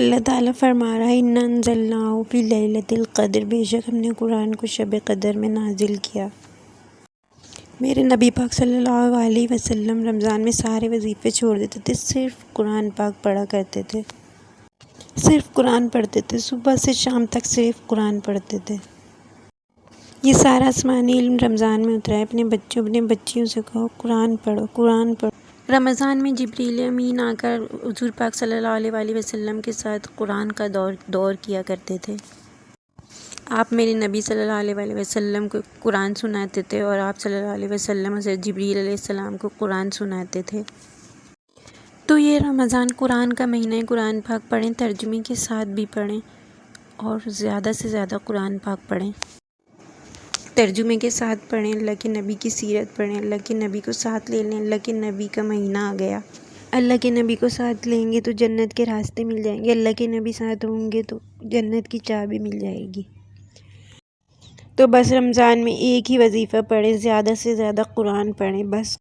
اللہ تعالیٰ فرما رہا ہے اِنَّا أَنزَلْنَاهُ فِي لَيْلَةِ الْقَدْرِ، بے شک ہم نے قرآن کو شب قدر میں نازل کیا۔ میرے نبی پاک صلی اللہ علیہ وسلم رمضان میں سارے وظیفے چھوڑ دیتے تھے، صرف قرآن پاک پڑھا کرتے تھے، صرف قرآن پڑھتے تھے، صبح سے شام تک صرف قرآن پڑھتے تھے۔ یہ سارا آسمانی علم رمضان میں اترا ہے۔ اپنے بچوں اپنے بچیوں سے کہو قرآن پڑھو، قرآن پڑھو۔ رمضان میں جبریل امین آ کر حضور پاک صلی اللہ علیہ وسلم کے ساتھ قرآن کا دور کیا کرتے تھے۔ آپ میرے نبی صلی اللہ علیہ وسلم کو قرآن سناتے تھے اور آپ صلی اللہ علیہ وسلم حضرت جبریل علیہ السلام کو قرآن سناتے تھے۔ تو یہ رمضان قرآن کا مہینہ ہے، قرآن پاک پڑھیں، ترجمے کے ساتھ بھی پڑھیں اور زیادہ سے زیادہ قرآن پاک پڑھیں، ترجمے کے ساتھ پڑھیں، اللہ کے نبی کی سیرت پڑھیں، اللہ کے نبی کو ساتھ لے لیں۔ اللہ کے نبی کا مہینہ آ گیا، اللہ کے نبی کو ساتھ لیں گے تو جنت کے راستے مل جائیں گے، اللہ کے نبی ساتھ ہوں گے تو جنت کی چابی مل جائے گی۔ تو بس رمضان میں ایک ہی وظیفہ پڑھیں، زیادہ سے زیادہ قرآن پڑھیں، بس